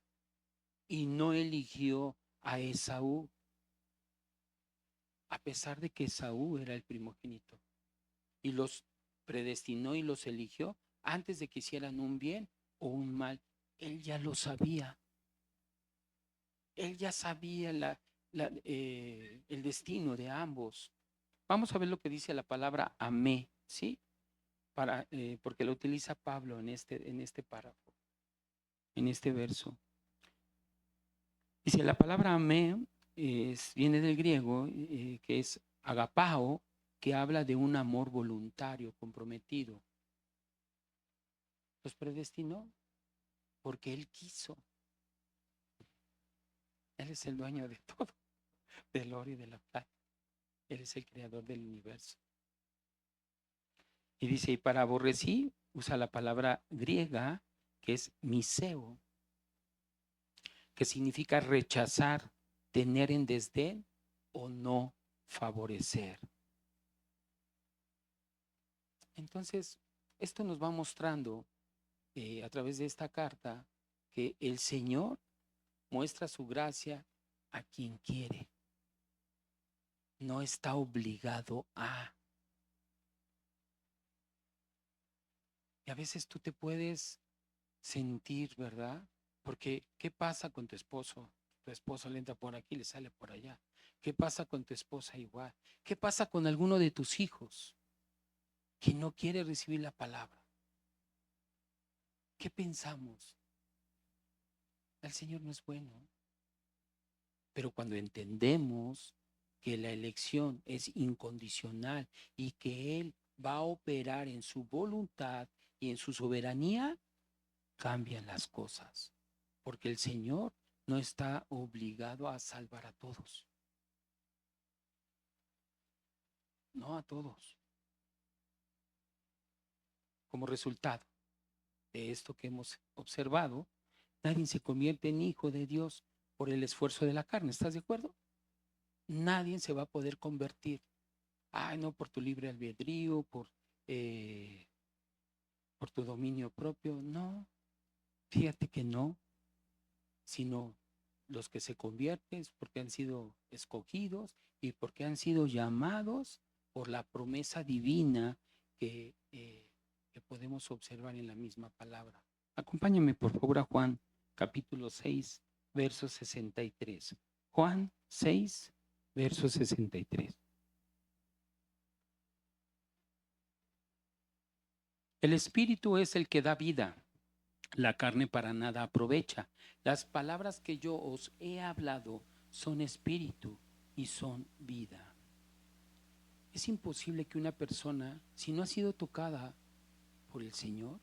y no eligió a Esaú, a pesar de que Esaú era el primogénito. Y los predestinó y los eligió antes de que hicieran un bien o un mal. Él ya lo sabía. Él ya sabía el destino de ambos. Vamos a ver lo que dice la palabra amé, ¿sí? Porque lo utiliza Pablo en este párrafo, en este verso. Dice, la palabra amé viene del griego, que es agapao, que habla de un amor voluntario, comprometido. Los predestinó porque Él quiso. Él es el dueño de todo, del oro y de la plata. Él es el creador del universo. Y dice, y para aborrecí, usa la palabra griega, que es miseo, que significa rechazar, tener en desdén o no favorecer. Entonces, esto nos va mostrando a través de esta carta que el Señor muestra su gracia a quien quiere. No está obligado a. Y a veces tú te puedes sentir, ¿verdad? Porque, ¿qué pasa con tu esposo? Tu esposo le entra por aquí, le sale por allá. ¿Qué pasa con tu esposa igual? ¿Qué pasa con alguno de tus hijos que no quiere recibir la palabra? ¿Qué pensamos? El Señor no es bueno. Pero cuando entendemos que la elección es incondicional y que Él va a operar en su voluntad y en su soberanía, cambian las cosas. Porque el Señor no está obligado a salvar a todos. No a todos. Como resultado de esto que hemos observado, nadie se convierte en hijo de Dios por el esfuerzo de la carne. ¿Estás de acuerdo? Nadie se va a poder convertir. Ay, no, por tu libre albedrío, eh, por tu dominio propio. No, fíjate que no, sino los que se convierten es porque han sido escogidos y porque han sido llamados por la promesa divina que podemos observar en la misma palabra. Acompáñame por favor a Juan capítulo 6, verso 63. Juan 6, verso 63. El espíritu es el que da vida, la carne para nada aprovecha. Las palabras que yo os he hablado son espíritu y son vida. Es imposible que una persona, si no ha sido tocada por el Señor,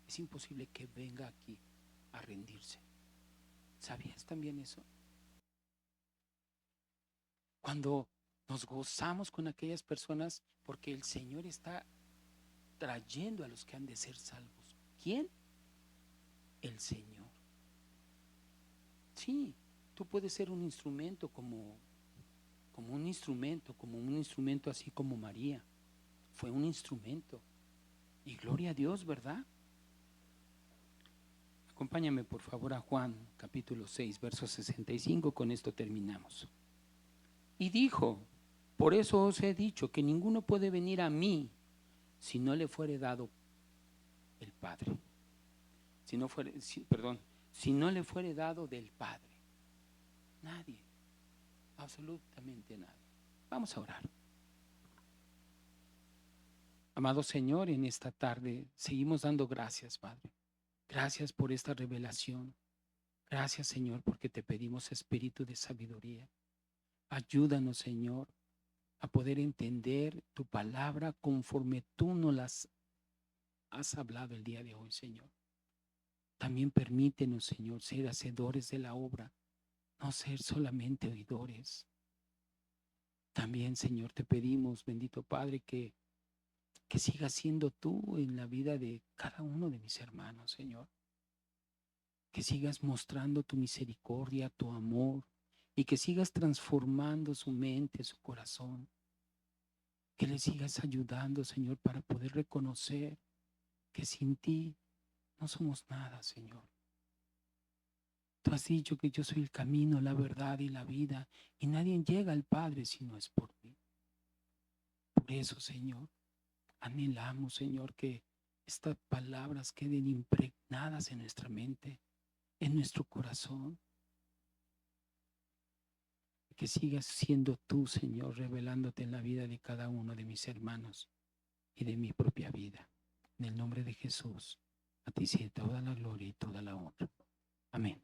es imposible que venga aquí a rendirse. ¿Sabías también eso? Cuando nos gozamos con aquellas personas, porque el Señor está trayendo a los que han de ser salvos. ¿Quién? El Señor. Sí, tú puedes ser un instrumento como un instrumento así como María. Fue un instrumento. Y gloria a Dios, ¿verdad? Acompáñame por favor a Juan capítulo 6, verso 65, con esto terminamos. Y dijo, por eso os he dicho que ninguno puede venir a mí si no le fuere dado el Padre. Si no le fuere dado del Padre. Nadie, absolutamente nadie. Vamos a orar. Amado Señor, en esta tarde seguimos dando gracias, Padre. Gracias por esta revelación. Gracias, Señor, porque te pedimos espíritu de sabiduría. Ayúdanos, Señor, a poder entender tu palabra conforme tú nos las has hablado el día de hoy, Señor. También permítenos, Señor, ser hacedores de la obra, no ser solamente oidores. También, Señor, te pedimos, bendito Padre, que sigas siendo tú en la vida de cada uno de mis hermanos, Señor. Que sigas mostrando tu misericordia, tu amor, y que sigas transformando su mente, su corazón. Que le sigas ayudando, Señor, para poder reconocer que sin ti no somos nada, Señor. Tú has dicho que yo soy el camino, la verdad y la vida, y nadie llega al Padre si no es por mí. Por eso, Señor, anhelamos, Señor, que estas palabras queden impregnadas en nuestra mente, en nuestro corazón. Que sigas siendo tú, Señor, revelándote en la vida de cada uno de mis hermanos y de mi propia vida. En el nombre de Jesús, a ti sea toda la gloria y toda la honra. Amén.